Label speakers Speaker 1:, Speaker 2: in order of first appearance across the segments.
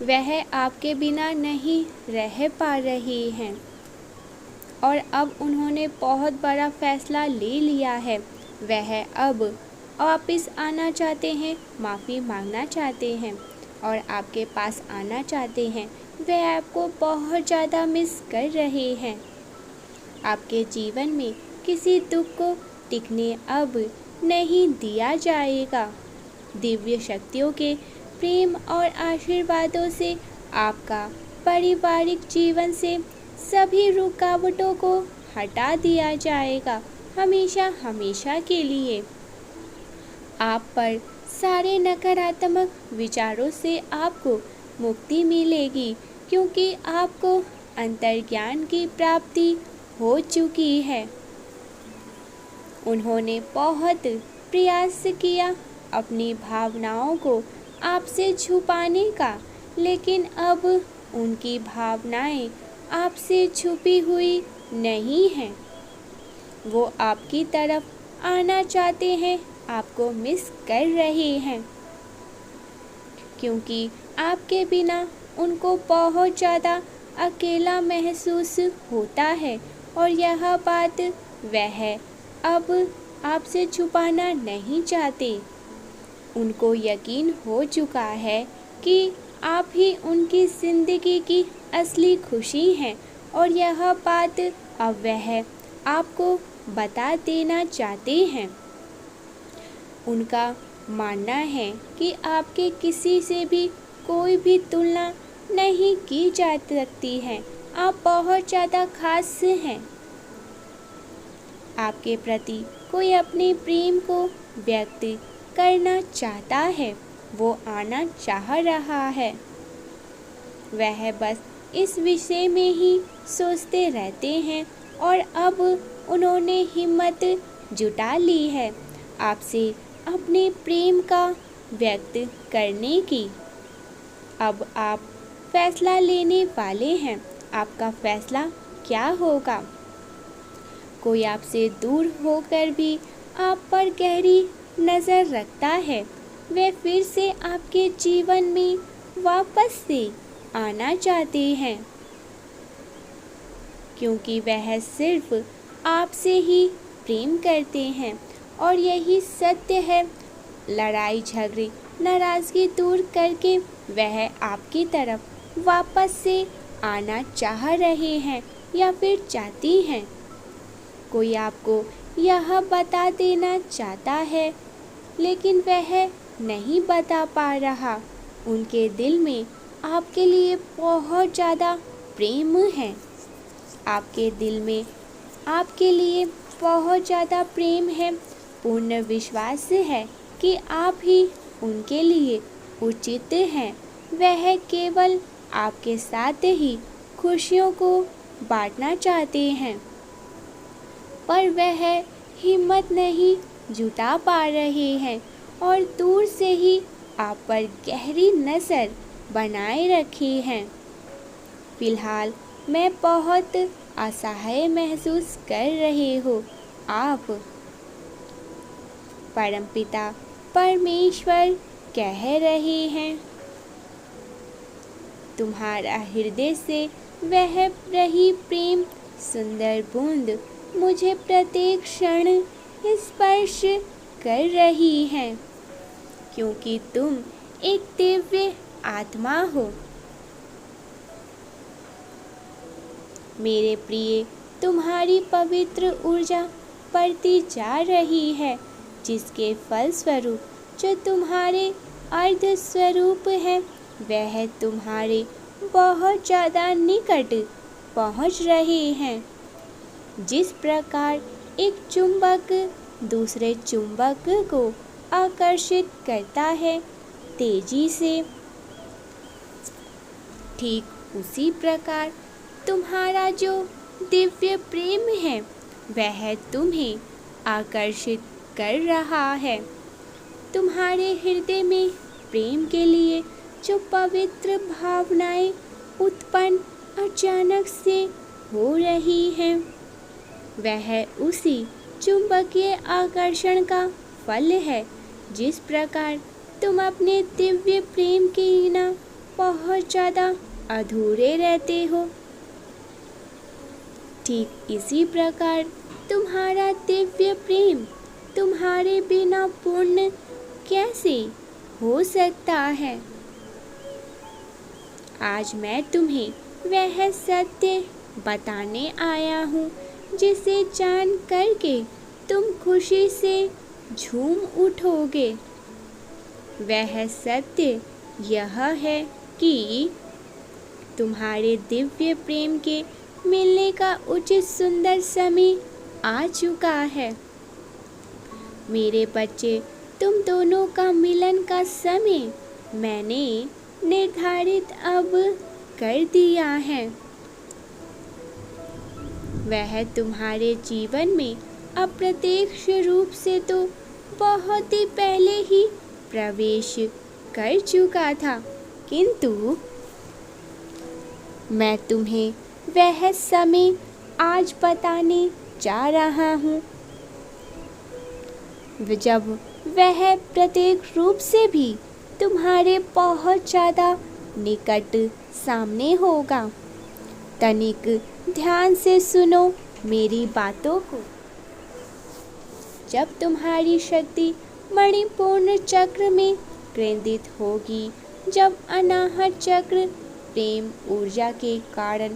Speaker 1: वह आपके बिना नहीं रह पा रही हैं और अब उन्होंने बहुत बड़ा फैसला ले लिया है। वह अब वापस आना चाहते हैं, माफ़ी मांगना चाहते हैं और आपके पास आना चाहते हैं। वह आपको बहुत ज़्यादा मिस कर रहे हैं। आपके जीवन में किसी दुख को टिकने अब नहीं दिया जाएगा। दिव्य शक्तियों के प्रेम और आशीर्वादों से आपका पारिवारिक जीवन से सभी रुकावटों को हटा दिया जाएगा, हमेशा हमेशा के लिए। आप पर सारे नकारात्मक विचारों से आपको मुक्ति मिलेगी, क्योंकि आपको अंतर्ज्ञान की प्राप्ति हो चुकी है। उन्होंने बहुत प्रयास किया अपनी भावनाओं को आपसे छुपाने का, लेकिन अब उनकी भावनाएं आपसे छुपी हुई नहीं हैं। वो आपकी तरफ आना चाहते हैं, आपको मिस कर रहे हैं, क्योंकि आपके बिना उनको बहुत ज़्यादा अकेला महसूस होता है और यह बात वह अब आपसे छुपाना नहीं चाहते। उनको यकीन हो चुका है कि आप ही उनकी ज़िंदगी की असली खुशी हैं और यह बात अब वह आपको बता देना चाहते हैं। उनका मानना है कि आपके किसी से भी कोई भी तुलना नहीं की जा सकती है। आप बहुत ज़्यादा खास हैं। आपके प्रति कोई अपने प्रेम को व्यक्त करना चाहता है, वो आना चाह रहा है। वह बस इस विषय में ही सोचते रहते हैं और अब उन्होंने हिम्मत जुटा ली है आपसे अपने प्रेम का व्यक्त करने की। अब आप फैसला लेने वाले हैं। आपका फैसला क्या होगा? कोई आपसे दूर होकर भी आप पर गहरी नज़र रखता है। वे फिर से आपके जीवन में वापस से आना चाहते हैं, क्योंकि वह सिर्फ आपसे ही प्रेम करते हैं और यही सत्य है। लड़ाई झगड़े नाराज़गी दूर करके वह आपकी तरफ वापस से आना चाह रहे हैं या फिर चाहती हैं। कोई आपको यह बता देना चाहता है, लेकिन वह नहीं बता पा रहा। उनके दिल में आपके लिए बहुत ज़्यादा प्रेम है। आपके दिल में आपके लिए बहुत ज़्यादा प्रेम है। पूर्ण विश्वास है कि आप ही उनके लिए उचित हैं। वह केवल आपके साथ ही खुशियों को बांटना चाहते हैं, पर वह हिम्मत नहीं जुटा पा रहे हैं और दूर से ही आप पर गहरी नज़र बनाए रखी हैं। फिलहाल मैं बहुत असहाय महसूस कर रहे हो। आप परमपिता परमेश्वर कह रहे हैं, तुम्हारा हृदय से वह रही प्रेम सुंदर बूंद मुझे प्रत्येक क्षण स्पर्श कर रही है, क्योंकि तुम एक दिव्य आत्मा हो। मेरे प्रिय, तुम्हारी पवित्र ऊर्जा बढ़ती जा रही है, जिसके फलस्वरूप जो तुम्हारे अर्ध स्वरूप है वह तुम्हारे बहुत ज़्यादा निकट पहुँच रहे हैं। जिस प्रकार एक चुंबक दूसरे चुंबक को आकर्षित करता है तेजी से, ठीक उसी प्रकार तुम्हारा जो दिव्य प्रेम है वह तुम्हें आकर्षित कर रहा है। तुम्हारे हृदय में प्रेम के लिए जो पवित्र भावनाएं उत्पन्न अचानक से हो रही हैं, वह उसी चुंबकीय आकर्षण का फल है। जिस प्रकार तुम अपने दिव्य प्रेम के बिना बहुत बहुत ज़्यादा अधूरे रहते हो। ठीक इसी प्रकार तुम्हारा दिव्य प्रेम तुम्हारे बिना पूर्ण कैसे हो सकता है। आज मैं तुम्हें वह सत्य बताने आया हूँ जिसे जान करके तुम खुशी से झूम उठोगे। वह सत्य यह है कि तुम्हारे दिव्य प्रेम के मिलने का उचित सुंदर समय आ चुका है। मेरे बच्चे, तुम दोनों का मिलन का समय मैंने निर्धारित अब कर दिया है। वह तुम्हारे जीवन में अप्रत्यक्ष रूप से तो बहुत ही पहले ही प्रवेश कर चुका था, किंतु मैं तुम्हें वह समय आज बताने जा रहा हूँ जब वह प्रत्येक रूप से भी तुम्हारे बहुत ज़्यादा निकट सामने होगा। तनिक ध्यान से सुनो मेरी बातों को। जब तुम्हारी शक्ति मणिपूर्ण चक्र में केंद्रित होगी, जब अनाहत चक्र प्रेम ऊर्जा के कारण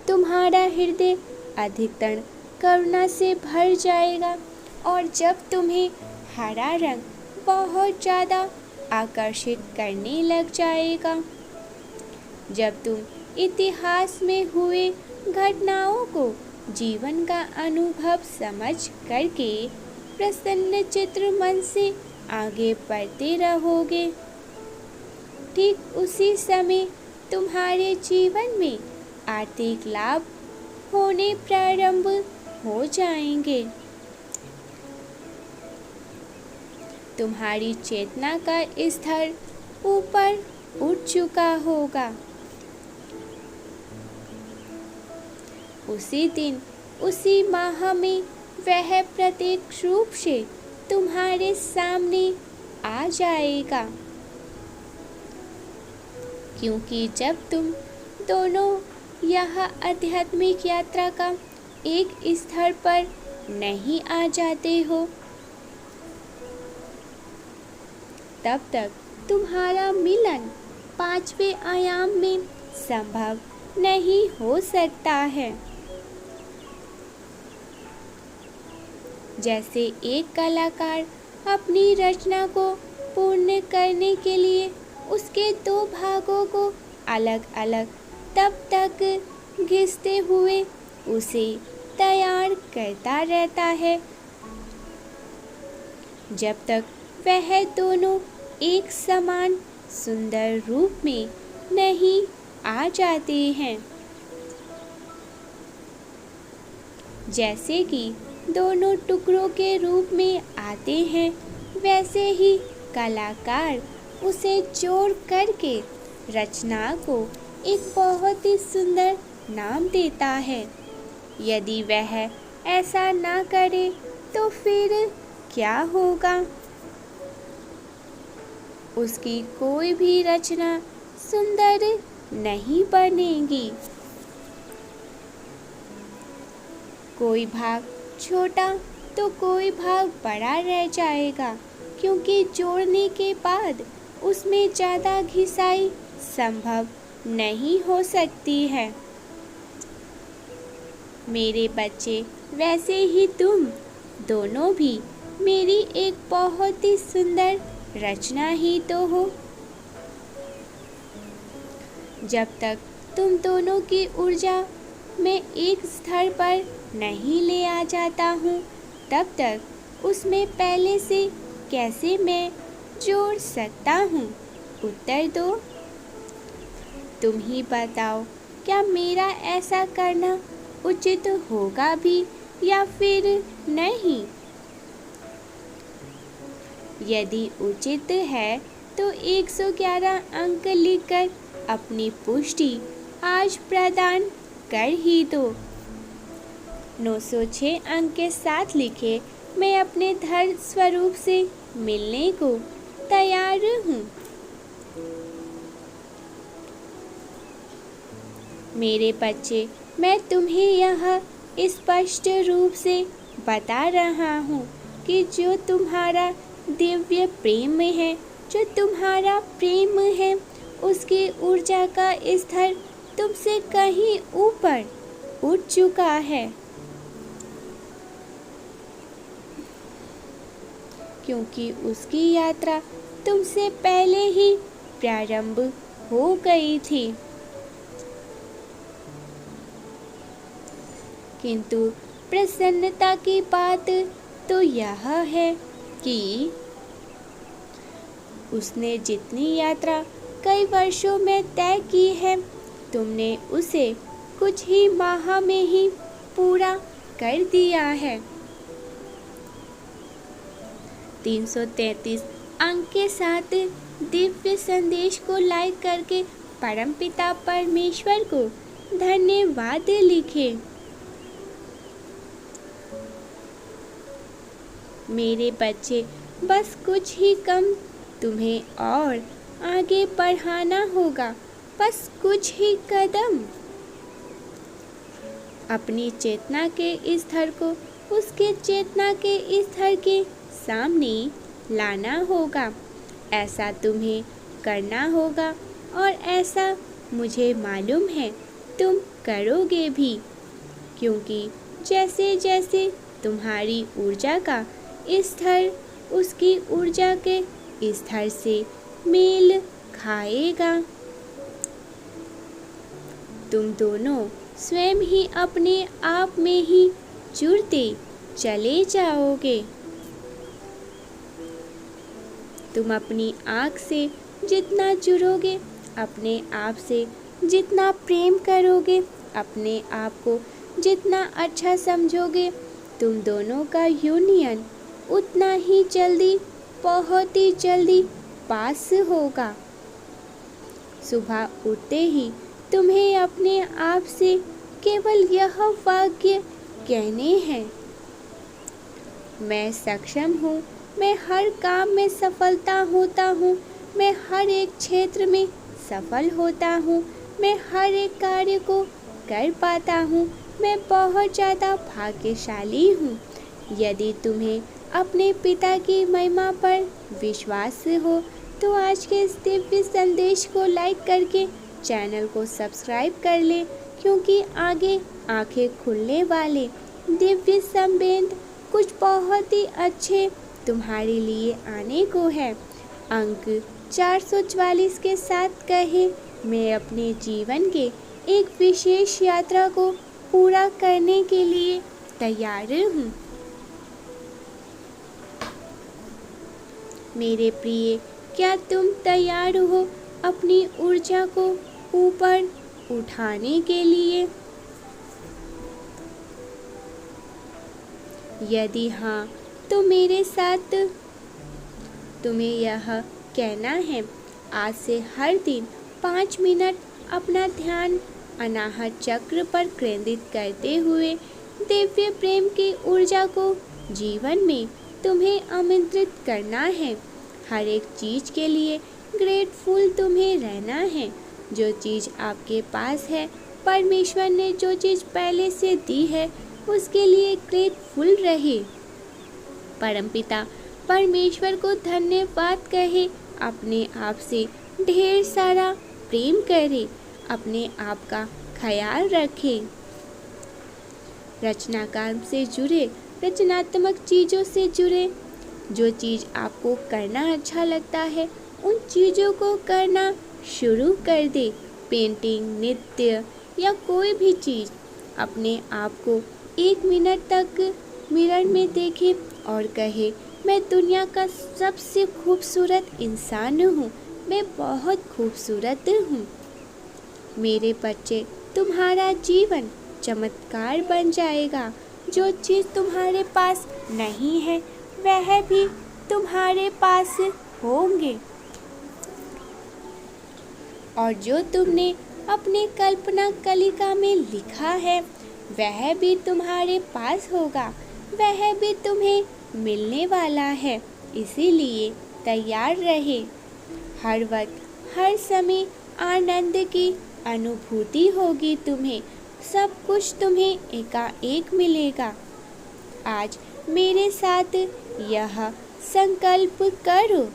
Speaker 1: तुम्हारा हृदय अधिकतर करुणा से भर जाएगा और जब तुम्हें हरा रंग बहुत ज़्यादा आकर्षित करने लग जाएगा, जब तुम इतिहास में हुए घटनाओं को जीवन का अनुभव समझ करके प्रसन्न चित्र मन से आगे बढ़ते रहोगे, ठीक उसी समय तुम्हारे जीवन में आर्थिक लाभ होने प्रारंभ हो जाएंगे। तुम्हारी चेतना का स्तर ऊपर उठ चुका होगा। उसी दिन उसी माह में वह प्रत्येक रूप से तुम्हारे सामने आ जाएगा, क्योंकि जब तुम दोनों यह आध्यात्मिक यात्रा का एक स्तर पर नहीं आ जाते हो, तब तक तुम्हारा मिलन पांचवें आयाम में संभव नहीं हो सकता है। जैसे एक कलाकार अपनी रचना को पूर्ण करने के लिए उसके दो भागों को अलग अलग तब तक घिसते हुए उसे तैयार करता रहता है, जब तक वह दोनों एक समान सुंदर रूप में नहीं आ जाते हैं। जैसे कि दोनों टुकड़ों के रूप में आते हैं, वैसे ही कलाकार उसे जोड़ करके रचना को एक बहुत ही सुंदर नाम देता है। यदि वह ऐसा ना करे तो फिर क्या होगा? उसकी कोई भी रचना सुंदर नहीं बनेगी। कोई भाग छोटा तो कोई भाग बड़ा रह जाएगा, क्योंकि जोड़ने के बाद उसमें ज़्यादा घिसाई संभव नहीं हो सकती है। मेरे बच्चे, वैसे ही तुम दोनों भी मेरी एक बहुत ही सुंदर रचना ही तो हो। जब तक तुम दोनों की ऊर्जा में एक स्तर पर नहीं ले आ जाता हूँ, तब तक उसमें पहले से कैसे मैं जोड़ सकता हूँ? उत्तर दो। तुम ही बताओ, क्या मेरा ऐसा करना उचित होगा भी या फिर नहीं? यदि उचित है तो 111 अंक लिखकर अपनी पुष्टि आज प्रदान कर ही दो। 906 अंक के साथ लिखे, मैं अपने धर्म स्वरूप से मिलने को तैयार हूँ। मेरे बच्चे, मैं तुम्हें यह स्पष्ट रूप से बता रहा हूँ कि जो तुम्हारा दिव्य प्रेम है, जो तुम्हारा प्रेम है, उसकी ऊर्जा का स्तर तुमसे कहीं ऊपर उठ चुका है, क्योंकि उसकी यात्रा तुमसे पहले ही प्रारंभ हो गई थी। किंतु प्रसन्नता की बात तो यह है कि उसने जितनी यात्रा कई वर्षों में तय की है, तुमने उसे कुछ ही माह में ही पूरा कर दिया है। 333 अंक के साथ दिव्य संदेश को लाइक करके परमपिता परमेश्वर को धन्यवाद लिखें। मेरे बच्चे, बस कुछ ही कम तुम्हें और आगे बढ़ाना होगा, बस कुछ ही कदम। अपनी चेतना के स्तर को उसके चेतना के स्तर के सामने लाना होगा। ऐसा तुम्हें करना होगा और ऐसा मुझे मालूम है तुम करोगे भी, क्योंकि जैसे जैसे तुम्हारी ऊर्जा का स्तर उसकी ऊर्जा के स्तर से मेल खाएगा, तुम दोनों स्वयं ही अपने आप में ही जुड़ते चले जाओगे। तुम अपनी आँख से जितना जुड़ोगे, अपने आप से जितना प्रेम करोगे, अपने आप को जितना अच्छा समझोगे, तुम दोनों का यूनियन उतना ही जल्दी, बहुत ही जल्दी पास होगा। सुबह उठते ही तुम्हें अपने आप से केवल यह वाक्य कहने हैं, मैं सक्षम हूँ, मैं हर काम में सफलता होता हूँ, मैं हर एक क्षेत्र में सफल होता हूँ, मैं हर एक कार्य को कर पाता हूँ, मैं बहुत ज़्यादा भाग्यशाली हूँ। यदि तुम्हें अपने पिता की महिमा पर विश्वास हो तो आज के इस दिव्य संदेश को लाइक करके चैनल को सब्सक्राइब कर ले, क्योंकि आगे आंखें खुलने वाले दिव्य संबंध कुछ बहुत ही अच्छे तुम्हारे लिए आने को है। अंक 444 के साथ कहे, मैं अपने जीवन के एक विशेष यात्रा को पूरा करने के लिए तैयार हूँ। मेरे प्रिय, क्या तुम तैयार हो अपनी ऊर्जा को ऊपर उठाने के लिए? यदि हाँ, तो मेरे साथ तुम्हें यह कहना है, आज से हर दिन 5 मिनट अपना ध्यान अनाहत चक्र पर केंद्रित करते हुए दिव्य प्रेम की ऊर्जा को जीवन में तुम्हें आमंत्रित करना है। हर एक चीज़ के लिए ग्रेटफुल तुम्हें रहना है। जो चीज़ आपके पास है, परमेश्वर ने जो चीज़ पहले से दी है, उसके लिए ग्रेटफुल रहे। परमपिता परमेश्वर को धन्यवाद कहे, अपने आप से ढेर सारा प्रेम करे, अपने आप का ख्याल रखें। रचनाकार से जुड़े, रचनात्मक चीज़ों से जुड़े। जो चीज़ आपको करना अच्छा लगता है, उन चीज़ों को करना शुरू कर दे। पेंटिंग, नृत्य या कोई भी चीज़। अपने आप को 1 मिनट तक मिरर में देखें और कहे, मैं दुनिया का सबसे खूबसूरत इंसान हूँ, मैं बहुत खूबसूरत हूँ। मेरे बच्चे, तुम्हारा जीवन चमत्कार बन जाएगा। जो चीज़ तुम्हारे पास नहीं है, वह भी तुम्हारे पास होंगे, और जो तुमने अपने कल्पना कलिका में लिखा है, वह भी तुम्हारे पास होगा, वह भी तुम्हें मिलने वाला है। इसीलिए तैयार रहे। हर वक्त, हर समय आनंद की अनुभूति होगी तुम्हें, सब कुछ तुम्हें एकाएक मिलेगा। आज मेरे साथ यह संकल्प करो,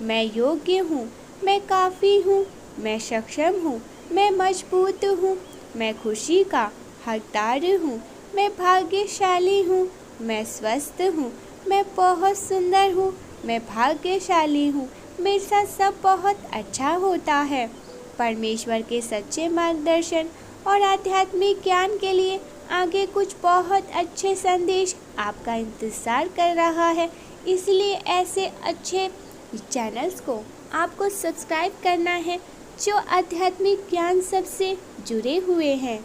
Speaker 1: मैं योग्य हूँ, मैं काफ़ी हूँ, मैं सक्षम हूँ, मैं मजबूत हूँ, मैं खुशी का हकदार हूँ, मैं भाग्यशाली हूँ, मैं स्वस्थ हूँ, मैं बहुत सुंदर हूँ, मैं भाग्यशाली हूँ, मेरे साथ सब बहुत अच्छा होता है। परमेश्वर के सच्चे मार्गदर्शन और आध्यात्मिक ज्ञान के लिए आगे कुछ बहुत अच्छे संदेश आपका इंतज़ार कर रहा है, इसलिए ऐसे अच्छे चैनल्स को आपको सब्सक्राइब करना है जो आध्यात्मिक ज्ञान सबसे जुड़े हुए हैं।